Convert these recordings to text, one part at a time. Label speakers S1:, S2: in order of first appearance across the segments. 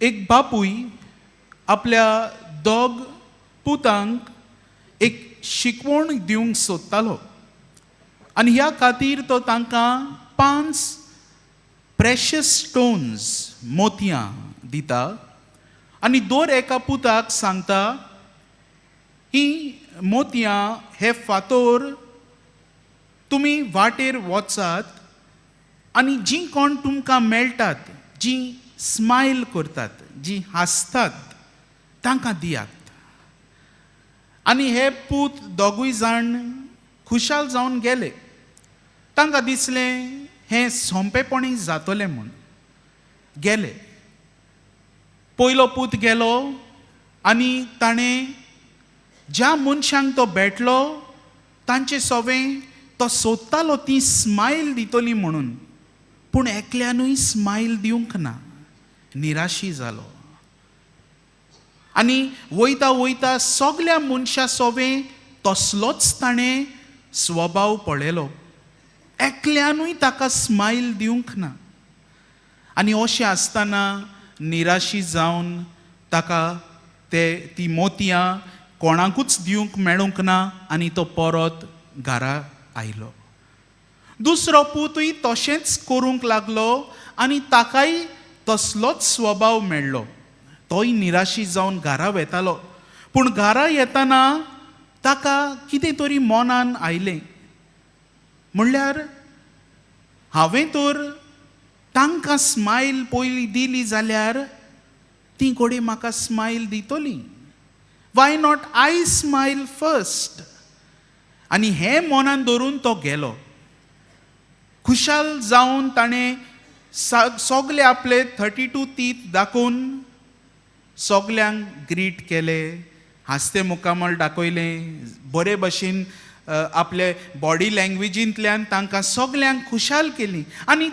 S1: एक बापूय आपल्या दोग पुतांक एक शिकवण दिवंक सोदतालो आनी ह्या खातीर तो तांकां 5 प्रेशियस स्टोन्स मोतयां दिता आनी दर एका पुताक सांगता ही मोतयां हे फातर तुमी वाटेर वचात आनी जीं कोण तुमकां मेळटात, जीं स्मायल करतात, जीं हांसतात, तांकां दियात. आनी हे पूत दोगूय जाण खुशाल जावन गेले. तांकां दिसलें हें सोंपेपणी जातलें म्हूण. गेले. पयलो पूत गेलो आनी ताणें ज्या मनशांक तो भेटलो तांचे सवें तो सोदतालो ती स्मायल दितली म्हणून, पूण एकल्यानूय स्मायल दिवंक ना. निराशी जालो. आनी वयता वयता सगल्या मनशां सवें तसलोच ताणें स्वभाव पळयलो. एकल्यानूय ताका स्मायल दिवंक ना. आनी अशें आसतना निराशी जावन ताका ती मोतयां कोणाकूच दिवंक मेळूंक ना आनी तो परत घरा आयलो. दुसरो पूतूय तशेंच करूंक लागलो आनी ताकाय तसलोच स्वभाव मेळ्ळो. तोय निराशी जावन घरा वेतालो. पूण घरा येतना ताका कितें तरी मनान आयलें. म्हणल्यार हांवें तर तांकां स्मायल पयलीं दिली जाल्यार ती घोडी म्हाका स्मायल दितली. Why not I smile first. आनी हें मनान धरून तो गेलो. खुशाल जावन ताणें सगळे आपले 32 तीथ दाखोवन सगल्यांक ग्रीट केलें, हास्ते मुखामळ दाखयलें, बरे भशेन आपले बॉडी लँग्वेजींतल्यान तांकां सगल्यांक खुशाल केली. आनी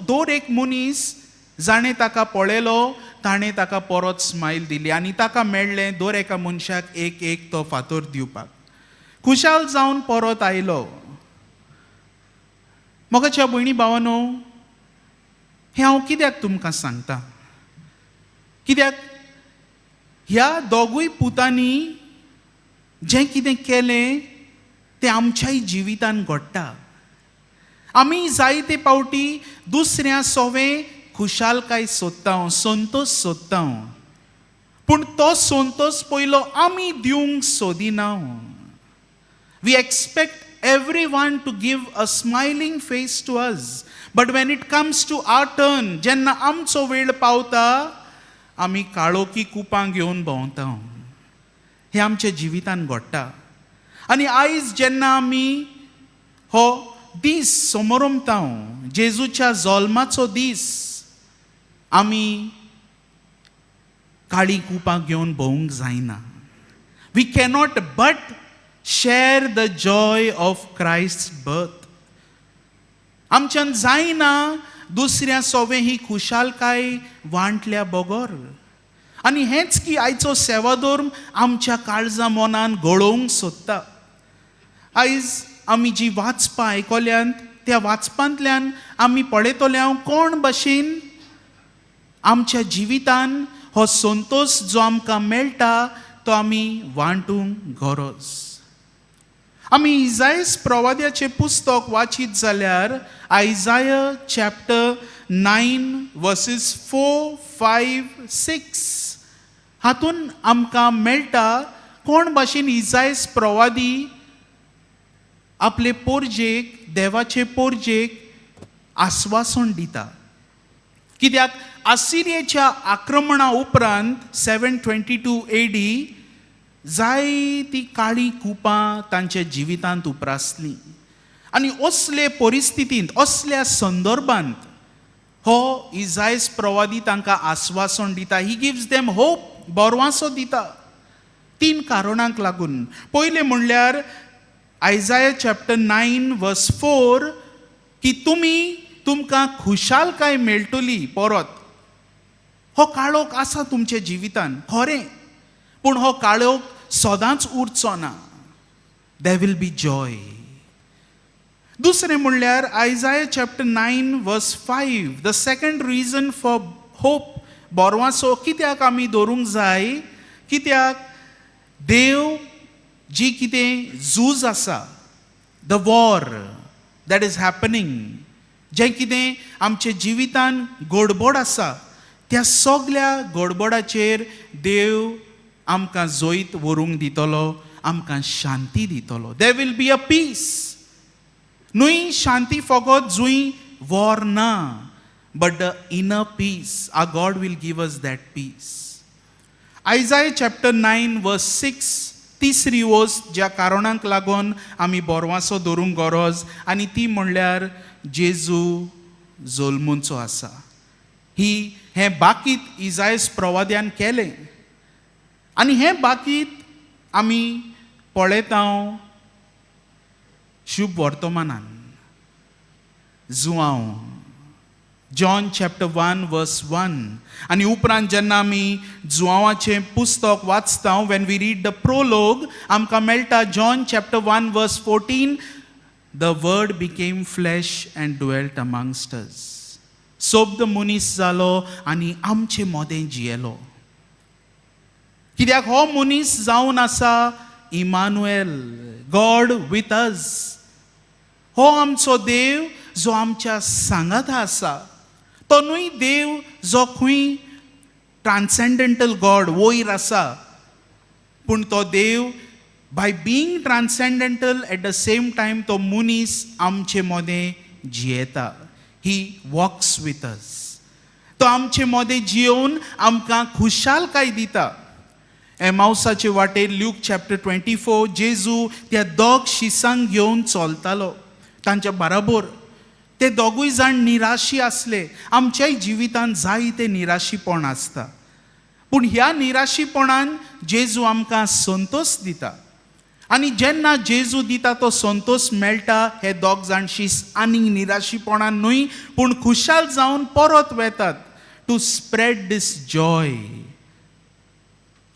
S1: दर एक मनीस जाणें ताका पळयलो ताणें ताका परत स्मायल दिली आनी ताका मेळ्ळें दर एका मनशाक एक एक तो फातर दिवपाक. खुशाल जावन परत आयलो. मोगाच्या भयणी भावांनो, हें हांव कित्याक तुमकां सांगता? कित्याक ह्या दोगूय पुतांनी जें कितें केलें तें आमच्याय जिवितान घडटा. आमी जायते पावटी दुसऱ्या सवें खुशालकाय सोदता, संतोश सोदता, पूण तो संतोश पयलो आमी दिवंक सोदिना. We expect everyone to give a smiling face to us. But when it comes to our turn, जेन्ना आमचो वेळ पावता, आमी काळोखी कुपां घेवन भोंवता. हें आमच्या जिवितान घडटा. आनी आयज जेन्ना आमी हो दीस समोरमता, जेजूच्या जल्माचो दीस, आमी काळी कुपां घेवन भोवंक जायना. We cannot but share the joy of Christ's birth. आमच्यान जायना दुसऱ्या सवें ही खुशालकाय वांटल्या बगोर. आनी हेंच की आयचो सेवाधर्म आमच्या काळजा मनान घडोवंक सोदता. आयज आमी जी वाचपां आयकल्यांत त्या वाचपांतल्यान आमी पळयतले कोण भाशेन आमच्या जिवितान हो संतोश जो आमकां मेळटा तो आमी वांटूंक गरज. आमी इजायास प्रवाद्याचें पुस्तक वाचीत जाल्यार आयजाया चॅप्टर 9 वर्सीस 4, 5, 6 हातून आमकां मेळटा कोण भाशेन इजायास प्रवादी आपले पोरजेक, देवाचे पोरजेक आस्वासन दिता. कित्याक आसिरियेच्या आक्रमणा उपरांत 722 AD जायती काळी कुपां तांच्या जिवितांत उप्रासलीं. आनी असले परिस्थितींत, असल्या संदर्भांत हो इजायास प्रवादी तांकां आस्वासन दिता. ही गिव्स देम होप, बोरवांसो दिता. 3 कारणांक लागून. पयलें म्हणल्यार आयजाया चॅप्टर 9 वर्स 4 की तुमकां खुशालकाय मेळटली परत. हो काळोख आसा तुमच्या जिवितान खरें, पूण हो काळोख सदांच उरचो ना. There will be joy. दुसरें म्हणल्यार Isaiah chapter 9 verse 5, the second reason for hope बोरवासो कित्याक आमी दवरूंक जाय? कित्याक देव जी कितें झूज आसा, the war that is happening, जें कितें आमच्या जिवितान गडबड आसा, त्या सगळ्या गडबडाचेर देव आमकां जैत व्हरूंक दितलो, आमकां शांती दितलो. There will be a peace. न्हय शांती फकत जूय वॉर ना, but the inner peace. Our God will give us that peace. Isaiah chapter 9 verse 6, तिसरी वस्त ज्या कारणांक लागून आमी बोरवांचो दवरूंक गरज, आनी ती म्हणल्यार जेजू जल्मूचो आसा. हें बाकीत इजायस प्रवाद्यान केलें, आनी हें बाकीत आमी पळयता शुभ वर्तमानान. जुवांव जॉन चॅप्टर 1 वर्स 1. आनी उपरांत जेन्ना आमी जुवांवाचें पुस्तक वाचता, when we read the prologue, आमकां मेळटा John chapter 1 verse 14, the word became flesh and dwelt amongst us. सोबद मनीस जालो आनी आमचे मोदें जियेलो. कित्याक हो मनीस जावन आसा इमानुएल, गॉड विथ अस. हो आमचो देव जो आमच्या सांगात आसा. तो न्हय देव जो खंय ट्रान्सेंडेंटल गॉड वयर आसा, पूण तो देव by being transcendental at the same time तो मनीस आमचे मोदें जियेता. He walks with us. तो आमचे मोदें जियोवन आमकां खुशालकाय दिता. एमाउसाचे वाटेर ल्यूक चॅप्टर 24 जेजू त्या दोग शिसांक घेवन चलतालो. तांच्या बरोबर ते दोगूय जाण निराशी आसले. आमच्याय जिवितान जायते निराशीपण आसता, पूण ह्या निराशीपणान जेजू आमकां संतोष दिता. आनी जेन्ना जेजू दिता तो संतोष मेळटा, हे दोग जाण शीस आनीक निराशीपणान न्हय पूण खुशाल जावन परत वेतात टू स्प्रेड दीस जॉय.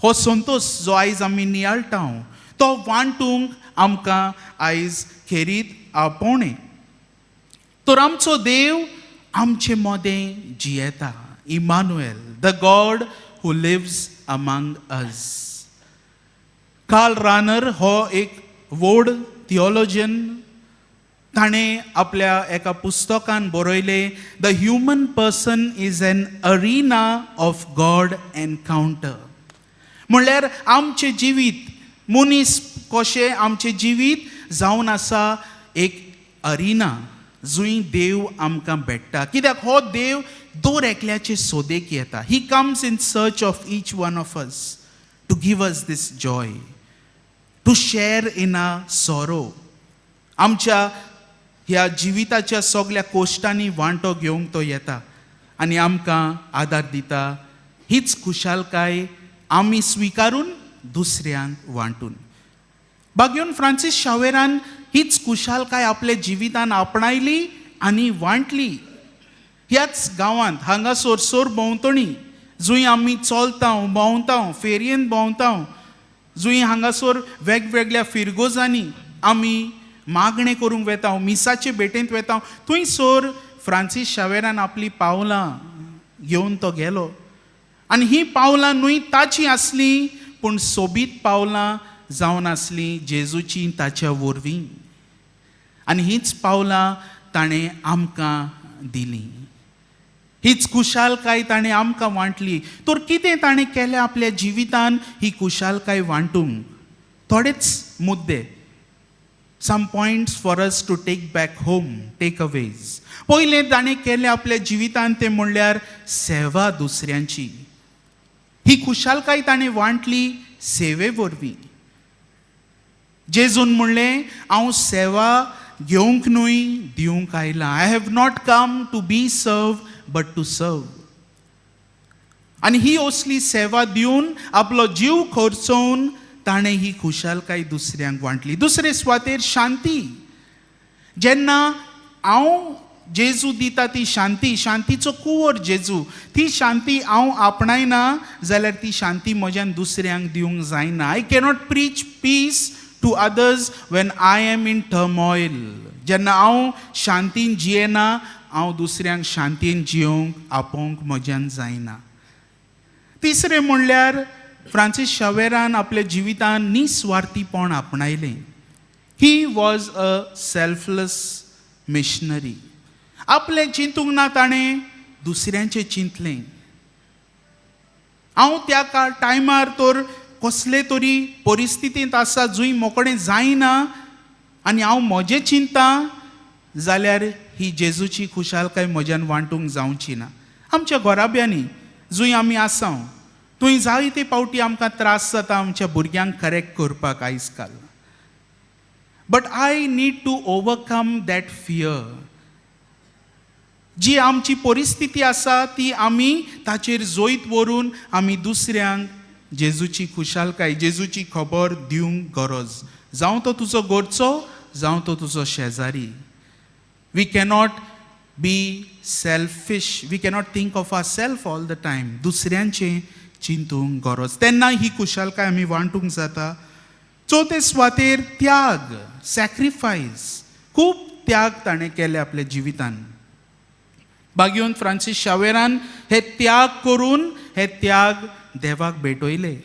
S1: हो संतोष जो आयज आमी नियाळटा, तो वांटूंक आमकां आयज खेरीत आपणे. तर आमचो देव आमचे मोदें जियेता. Emmanuel, the God who lives among us. Karl Rahner हो एक व्हड थियोलॉजियन. ताणें आपल्या एका पुस्तकान बरयलें, the human person is an arena of God encounter. म्हणल्यार आमचें जिवीत, मनीस कशें आमचें जिवीत जावन आसा एक अरिना, जूय देव आमकां भेटता. कित्याक हो देव दर एकल्याचे सोदेक येता. He comes in search of each one of us to give us this joy, to share in a sorrow. आमच्या ह्या जिविताच्या सगळ्या कोश्टांनी वांटो घेवंक तो येता आनी आमकां आदार दिता. हीच खुशालकाय आमी स्विकारून दुसऱ्यांक वांटून. बागेवन फ्रांसीस शावेरान हीच खुशालकाय आपल्या जिवितान आपणायली आनी वांटली. ह्याच गांवांत हांगासर सोर भोंवतणी जूय आमी चलता, भोंवता, फेरयेन भोंवता, जूय हांगासर वेगवेगळ्या फिरगोजांनी आमी मागणें करूंक वेता, मिसाचे भेटेंत वेता, थंयसर फ्रांसीस शावेरान आपली पावलां घेवन तो गेलो. आनी ही पावलां न्हय ताची आसली, पूण सोबीत पावलां जावन आसली जेजूची ताच्या वरवीं. आनी हीच पावलां ताणें आमकां दिलीं. हीच खुशालकाय ताणें आमकां वांटली. तर कितें ताणें केलें आपल्या जिवितान ही खुशालकाय वांटूंक? थोडेच मुद्दे, some points for us to take back home, takeaways. पयलें ताणें केलें आपल्या जिवितान तें म्हणल्यार सेवा दुसऱ्यांची. ही खुशालकाय ताणें वांटली सेवे वरवीं. जेजून म्हणलें, हांव सेवा घेवंक न्हय दिवंक आयलां. I have not come to be serve but to serve. आनी ही असली सेवा दिवन आपलो जीव खर्चोवन ताणें ही खुशालकाय दुसऱ्यांक वांटली. दुसरे सुवातेर शांती. जेन्ना हांव जेजू दिता ती शांती, शांतीचो कुंवर जेजू, ती शांती हांव आपणायना जाल्यार ती शांती म्हज्यान दुसऱ्यांक दिवंक जायना. I cannot preach peace to others when I am in turmoil. जेन्ना हांव शांतीन जियेना, हांव दुसऱ्यांक शांतीन जियोंक आपोवंक म्हज्यान जायना. तिसरें म्हणल्यार फ्रांसीस शावेरान आपल्या जिवितान निस्वार्थीपण आपणायलें. He was a selfless missionary. आपलें चिंतूंक ना ताणें दुसऱ्यांचें चिंतलें. हांव त्या टायमार तर कसले तरी परिस्थितींत आसा जंय मोकळें जायना आनी हांव म्हजें चिंतां जाल्यार ही जेजूची खुशालकाय म्हज्यान वांटूंक जावची ना. आमच्या घोराब्यांनी जंय आमी आसा थंय जायते फावटी आमकां त्रास जाता आमच्या भुरग्यांक करेक्ट करपाक आयज काल. But I need to overcome that fear. जी आमची परिस्थिती आसा ती आमी ताचेर जोईत व्हरून आमी दुसऱ्यांक जेजूची खुशालकाय जेजूची खबर दिवंक गरज. जावं तो तुजो घरचो जावं तो तुजो शेजारी. We cannot be selfish. We cannot think of our self all the time. दुसऱ्यांचें चिंतूंक गरज. तेन्ना ही खुशालकाय आमी वांटूंक जाता. चवथे सुवातेर त्याग, सॅक्रिफायस. खूब त्याग ताणें केले आपल्या जिवितान. बागेवन फ्रांसीस शावेरान हे त्याग करून हे त्याग देवाक भेटयले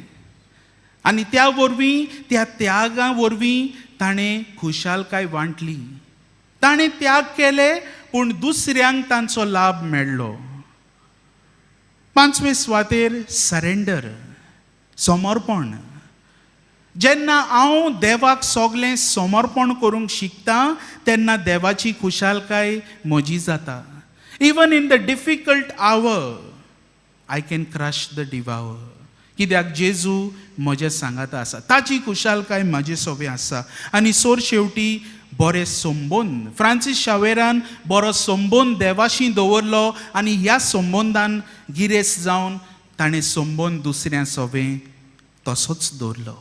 S1: आनी त्या वरवीं त्या त्यागा वरवीं ताणें खुशालकाय वांटली. ताणें त्याग केले पूण दुसऱ्यांक तांचो लाभ मेळ्ळो. पांचवे सुवातेर सरेंडर, समर्पण. जेन्ना हांव देवाक सगलें समर्पण करूंक शिकता तेन्ना देवाची खुशालकाय म्हजी जाता. Even in the difficult hour I can crush the devour. कित्याक जेजू म्हजे सांगाता आसा. ताची खुशालकाय म्हाजे सोबे आसा. आनी सोर शेवटी बरें संबंद. फ्रांसीस शावेरान बरो संबंद देवाशी दवरलो आनी ह्या संबंदान गिरेस्त जावन ताणें संबंद दुसऱ्यां सोबें तसोच दवरलो.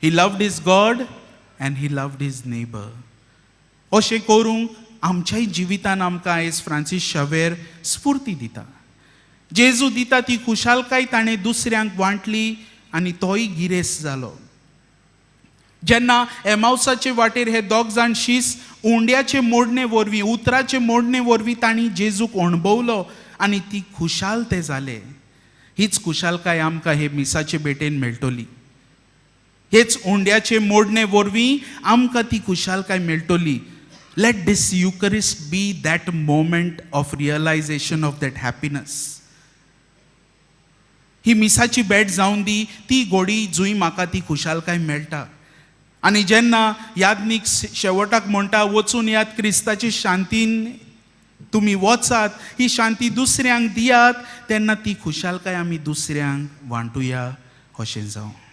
S1: He loved his God and he loved his neighbour. अशें करूंक आमच्याय जिवितान आमकां आयज फ्रांसीस शावेर स्फूर्ती दिता. जेजू दिता ती खुशालकाय ताणें दुसऱ्यांक वांटली आनी तोय गिरेस्त जालो. जेन्ना एमावसाचे वाटेर हे दोग जाण शीस उंड्याचे मोडणे वरवीं उतराचे मोडणे वरवीं तांणी जेजूक अणभवलो आनी ती खुशाल ते जाले. हीच खुशालकाय आमकां हे मिसाचे भेटेन मेळटली. हेच उंड्याचे मोडणे वरवीं आमकां ती खुशालकाय मेळटली. Let this Eucharist be that moment of realization of that happiness. ही मिसाची भेट जावन दी ती घोडी जंय म्हाका ती खुशालकाय मेळटा. आनी जेन्ना याज्ञीक शेवटाक म्हणटा वचून यात क्रिस्ताची शांतीन तुमी वचात, ही शांती दुसऱ्यांक दियात, तेन्ना ती खुशालकाय आमी दुसऱ्यांक वांटुया अशें जावं.